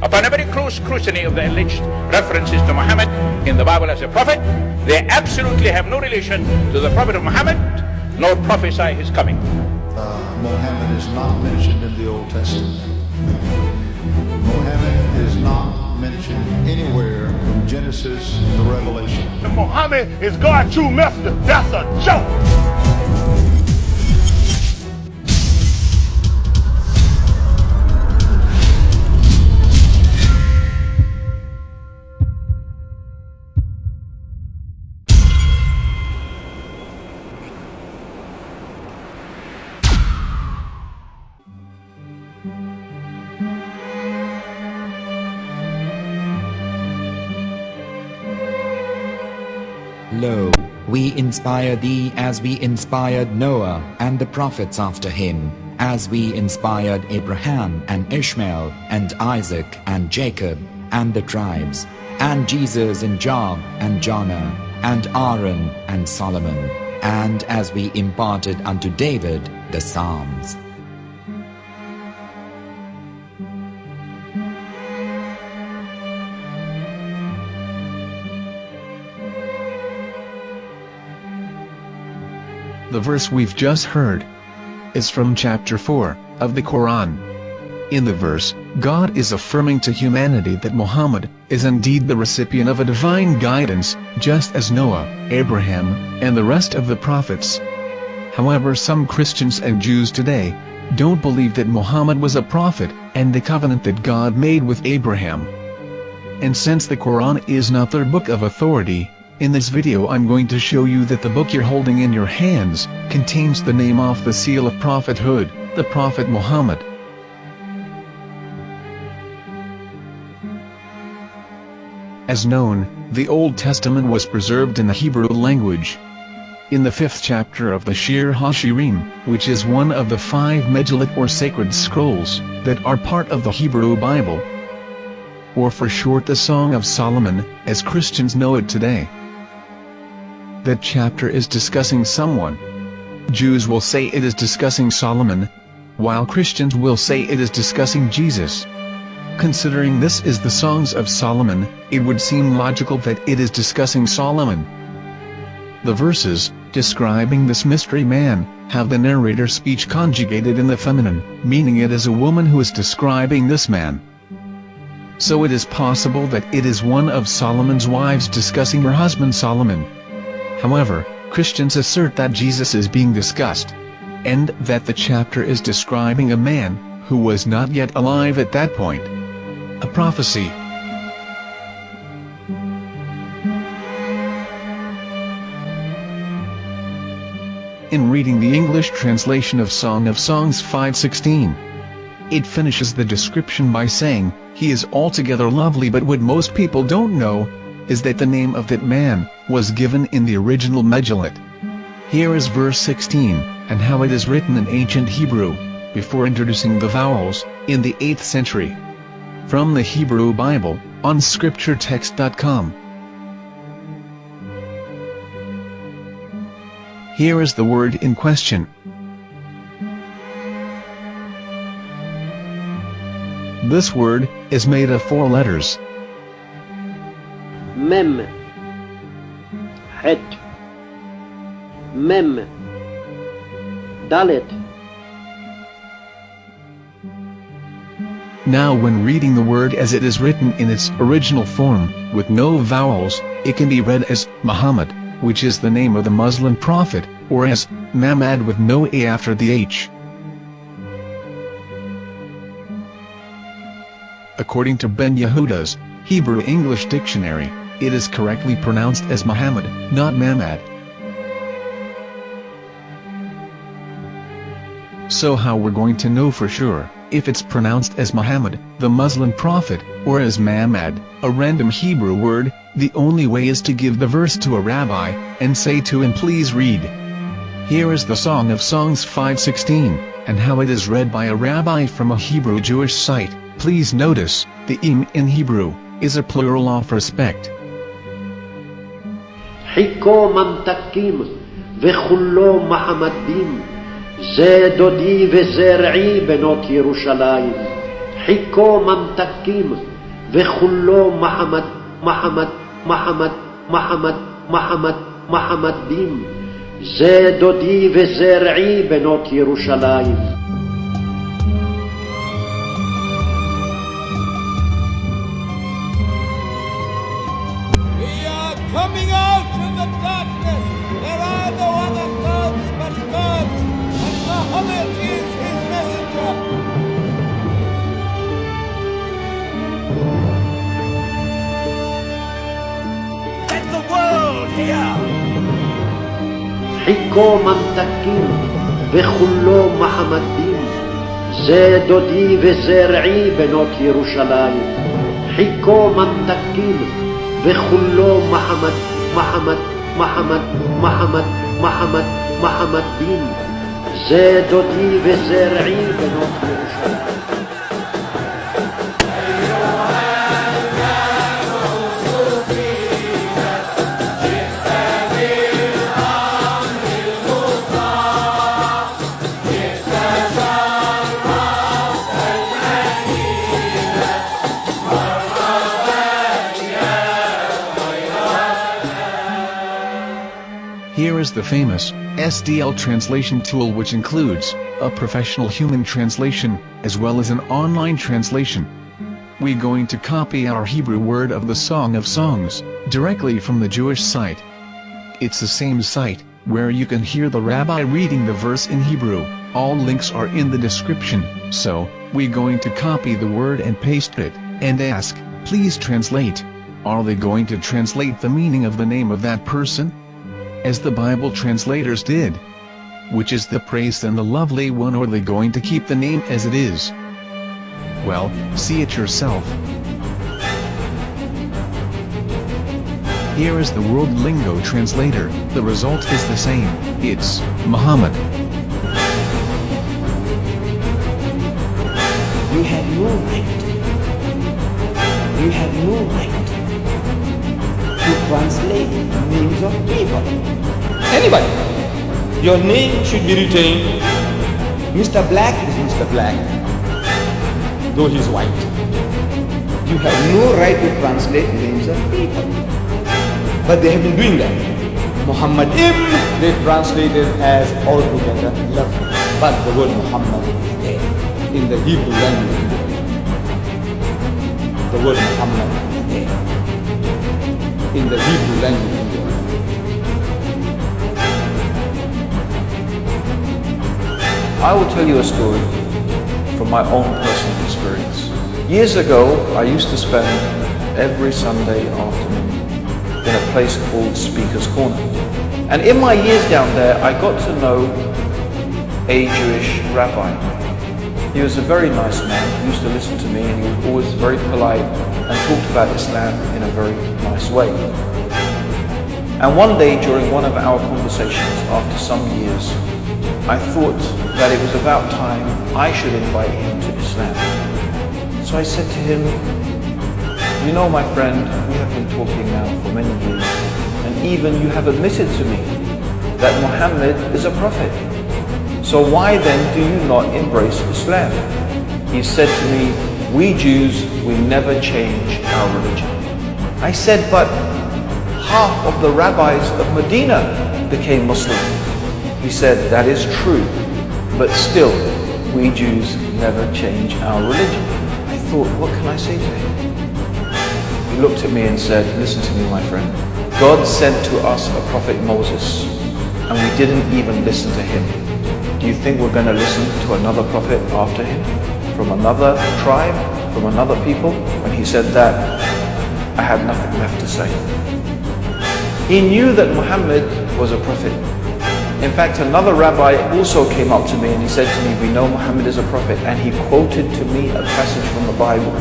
Upon every close scrutiny of the alleged references to Muhammad in the Bible as a prophet, they absolutely have no relation to the prophet of Muhammad, nor prophesy his coming. Muhammad is not mentioned in the Old Testament. Muhammad is not mentioned anywhere from Genesis to Revelation. Muhammad is God's true messenger. That's a joke. Lo, we inspire thee as we inspired Noah and the prophets after him, as we inspired Abraham and Ishmael and Isaac and Jacob and the tribes, and Jesus and Job and Jonah and Aaron and Solomon, and as we imparted unto David the Psalms. The verse we've just heard is from chapter 4 of the Quran. In the verse, God is affirming to humanity that Muhammad is indeed the recipient of a divine guidance, just as Noah, Abraham, and the rest of the prophets. However, some Christians and Jews today don't believe that Muhammad was a prophet and the covenant that God made with Abraham. And since the Quran is not their book of authority, in this video I'm going to show you that the book you're holding in your hands contains the name off the seal of prophethood, the Prophet Muhammad. As known, the Old Testament was preserved in the Hebrew language. In the 5th chapter of the Shir HaShirim, which is one of the 5 Megillat or sacred scrolls that are part of the Hebrew Bible, or for short the Song of Solomon, as Christians know it today. That chapter is discussing someone. Jews will say it is discussing Solomon, while Christians will say it is discussing Jesus. Considering this is the Songs of Solomon, it would seem logical that it is discussing Solomon. The verses, describing this mystery man, have the narrator's speech conjugated in the feminine, meaning it is a woman who is describing this man. So it is possible that it is one of Solomon's wives discussing her husband Solomon. However, Christians assert that Jesus is being discussed, and that the chapter is describing a man who was not yet alive at that point. A prophecy. In reading the English translation of Song of Songs 5:16, it finishes the description by saying, "He is altogether lovely," but what most people don't know is that the name of that man was given in the original Megillat. Here is verse 16, and how it is written in ancient Hebrew, before introducing the vowels, in the 8th century. From the Hebrew Bible, on scripturetext.com. Here is the word in question. This word is made of 4 letters. Mem, Het, Mem, Dalet. Now when reading the word as it is written in its original form, with no vowels, it can be read as Muhammad, which is the name of the Muslim prophet, or as Mamad with no A after the H. According to Ben Yehuda's Hebrew English Dictionary, it is correctly pronounced as Muhammad, not Mamad. So how we're going to know for sure if it's pronounced as Muhammad, the Muslim prophet, or as Mamad, a random Hebrew word? The only way is to give the verse to a rabbi and say to him, "Please read." Here is the Song of Songs 5:16, and how it is read by a rabbi from a Hebrew Jewish site. Please notice, the im in Hebrew is a plural of respect. חיכו ממתקים וכולו מחמדים, זה דודי וזה רעי בנות ירושלים. חיכו ממתקים וכולו מחמד מחמד מחמד מחמד מחמד מחמדים, זה דודי וזה רעי בנות ירושלים. Coming out from the darkness, there are no other gods but God, and Muhammad is his messenger. Let the world hear. חיכו ממתקים וכולו מחמדים, זה דודי וזה רעי בנות ירושלים. חיכו ממתקים וכולו מחמד מחמד מחמד מחמד מחמד מחמדים, זה דודי וזה רעי בנות ירושלים. Here is the famous SDL translation tool, which includes a professional human translation as well as an online translation. We're going to copy our Hebrew word of the Song of Songs directly from the Jewish site. It's the same site where you can hear the rabbi reading the verse in Hebrew. All links are in the description, so we're going to copy the word and paste it and ask, please translate. Are they going to translate the meaning of the name of that person? As the Bible translators did. Which is the praised and the lovely one, or are they going to keep the name as it is? Well, see it yourself. Here is the World Lingo Translator. The result is the same. It's Muhammad. You have no right. You have no right to translate names of people. Anybody. Your name should be retained. Mr. Black is Mr. Black, though he's white. You have no right to translate names of people. But they have been doing that. Muhammad they translated as altogether lovely. But the word Muhammad in the Hebrew language, the word Muhammad in the Hebrew language. I will tell you a story from my own personal experience. Years ago, I used to spend every Sunday afternoon in a place called Speaker's Corner. And in my years down there, I got to know a Jewish rabbi. He was a very nice man. He used to listen to me, and he was always very polite and talked about Islam in a very nice way. And one day during one of our conversations after some years, I thought that it was about time I should invite him to Islam. So I said to him, you know, my friend, we have been talking now for many years, and even you have admitted to me that Muhammad is a prophet. So why then do you not embrace Islam? He said to me, we Jews, we never change our religion. I said, but half of the rabbis of Medina became Muslim. He said, that is true, but still, we Jews never change our religion. I thought, what can I say to him? He looked at me and said, listen to me, my friend. God sent to us a prophet Moses, and we didn't even listen to him. Do you think we're going to listen to another prophet after him? From another tribe? From another people? When he said that, I had nothing left to say. He knew that Muhammad was a prophet. In fact, another rabbi also came up to me and he said to me, we know Muhammad is a prophet, and he quoted to me a passage from the Bible